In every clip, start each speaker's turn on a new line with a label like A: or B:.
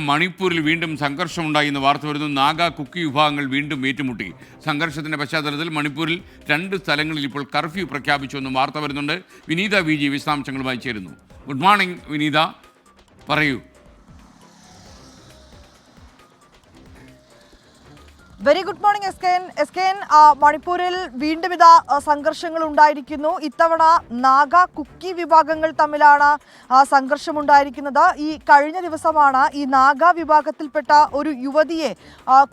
A: മണിപ്പൂരിൽ വീണ്ടും സംഘർഷമുണ്ടായി എന്ന് വാർത്ത വരുന്നു. നാഗ കുക്കി വിഭാഗങ്ങൾ വീണ്ടും ഏറ്റുമുട്ടി. സംഘർഷത്തിന്റെ പശ്ചാത്തലത്തിൽ മണിപ്പൂരിൽ 2 സ്ഥലങ്ങളിൽ ഇപ്പോൾ കർഫ്യൂ പ്രഖ്യാപിച്ചുവെന്നും വാർത്ത വരുന്നുണ്ട്. വിനീത വി ജി വിശദാംശങ്ങളുമായി ചേരുന്നു. ഗുഡ് മോർണിംഗ് വിനീത, പറയൂ.
B: Very good morning S K N. മണിപ്പൂരിൽ വീണ്ടും ഇതാ സംഘർഷങ്ങൾ ഉണ്ടായിരിക്കുന്നു. ഇത്തവണ നാഗ കുക്കി വിഭാഗങ്ങൾ തമ്മിലാണ് സംഘർഷമുണ്ടായിരിക്കുന്നത്. ഈ കഴിഞ്ഞ ദിവസമാണ് ഈ നാഗ വിഭാഗത്തിൽപ്പെട്ട ഒരു യുവതിയെ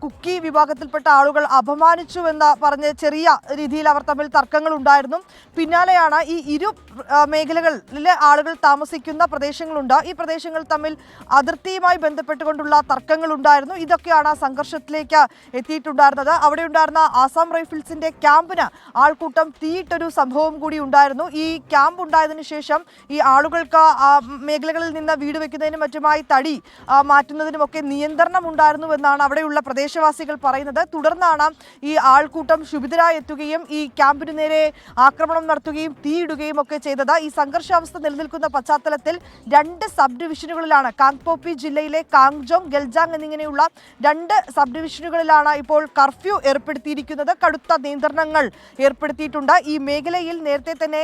B: കുക്കി വിഭാഗത്തിൽപ്പെട്ട ആളുകൾ അപമാനിച്ചുവെന്ന് പറഞ്ഞ് ചെറിയ രീതിയിൽ അവർ തമ്മിൽ തർക്കങ്ങൾ ഉണ്ടായിരുന്നു. പിന്നാലെയാണ് ഈ ഇരു മേഖലകളിലെ ആളുകൾ താമസിക്കുന്ന പ്രദേശങ്ങളുണ്ട്. ഈ പ്രദേശങ്ങൾ തമ്മിൽ അതിർത്തിയുമായി ബന്ധപ്പെട്ടുകൊണ്ടുള്ള തർക്കങ്ങൾ ഉണ്ടായിരുന്നു. ഇതൊക്കെയാണ് സംഘർഷത്തിലേക്ക് എത്തിയിട്ടുണ്ടായിരുന്നത്. അവിടെ ഉണ്ടായിരുന്ന ആസാം റൈഫിൾസിന്റെ ക്യാമ്പിന് ആൾക്കൂട്ടം തീയിട്ടൊരു സംഭവം കൂടി ഉണ്ടായിരുന്നു. ഈ ക്യാമ്പ് ഉണ്ടായതിനു ശേഷം ഈ ആളുകൾക്ക് മേഖലകളിൽ നിന്ന് വീട് വെക്കുന്നതിനും മറ്റുമായി തടി മാറ്റുന്നതിനുമൊക്കെ നിയന്ത്രണം ഉണ്ടായിരുന്നുവെന്നാണ് അവിടെയുള്ള പ്രദേശവാസികൾ പറയുന്നത്. തുടർന്നാണ് ഈ ആൾക്കൂട്ടം ക്ഷുഭിതരായി എത്തുകയും ഈ ക്യാമ്പിന് നേരെ ആക്രമണം നടത്തുകയും തീയിടുകയും ഒക്കെ ചെയ്തത്. ഈ സംഘർഷാവസ്ഥ നിലനിൽക്കുന്ന പശ്ചാത്തലത്തിൽ 2 സബ് ഡിവിഷനുകളിലാണ്, കാങ്പോപ്പി ജില്ലയിലെ കാങ്ജോങ്, ഗൽജാങ് എന്നിങ്ങനെയുള്ള 2 സബ് ഡിവിഷനുകളിലാണ് ഇപ്പോൾ കർഫ്യൂ ഏർപ്പെടുത്തിയിരിക്കുന്നത്. കടുത്ത നിയന്ത്രണങ്ങൾ ഏർപ്പെടുത്തിയിട്ടുണ്ട്. ഈ മേഖലയിൽ നേരത്തെ തന്നെ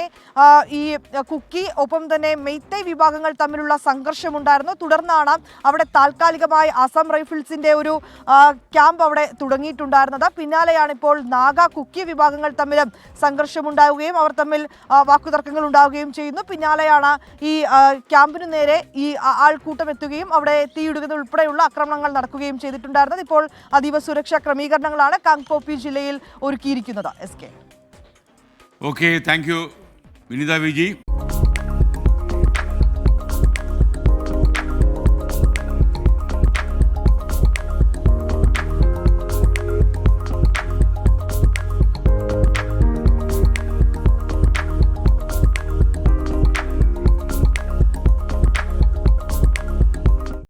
B: ഈ കുക്കി ഒപ്പം തന്നെ മെയ്തൈ വിഭാഗങ്ങൾ തമ്മിലുള്ള സംഘർഷമുണ്ടായിരുന്നു. തുടർന്നാണ് അവിടെ താൽക്കാലികമായി ആസാം റൈഫിൾസിന്റെ ഒരു ക്യാമ്പ് അവിടെ തുടങ്ങിയിട്ടുണ്ടായിരുന്നത്. പിന്നാലെയാണ് ഇപ്പോൾ നാഗ കുക്കി വിഭാഗങ്ങൾ തമ്മിലും സംഘർഷമുണ്ടാവുകയും അവർ തമ്മിൽ വാക്കുതർക്കങ്ങൾ ഉണ്ടാവുകയും ചെയ്യുന്നു. പിന്നാലെയാണ് ഈ ക്യാമ്പിനു നേരെ ഈ ആൾക്കൂട്ടം എത്തുകയും അവിടെ തീയിടുന്നത് ഉൾപ്പെടെയുള്ള ആക്രമണങ്ങൾ നടക്കുകയും ചെയ്തിട്ടുണ്ടായിരുന്നത്. ഇപ്പോൾ അതീവ സുരക്ഷാ ക്രമീകരണങ്ങളാണ് കാങ്പോപ്പി ജില്ലയിൽ ഒരുക്കിയിരിക്കുന്നത്. S K.
A: Okay, thank you Vineetha V G.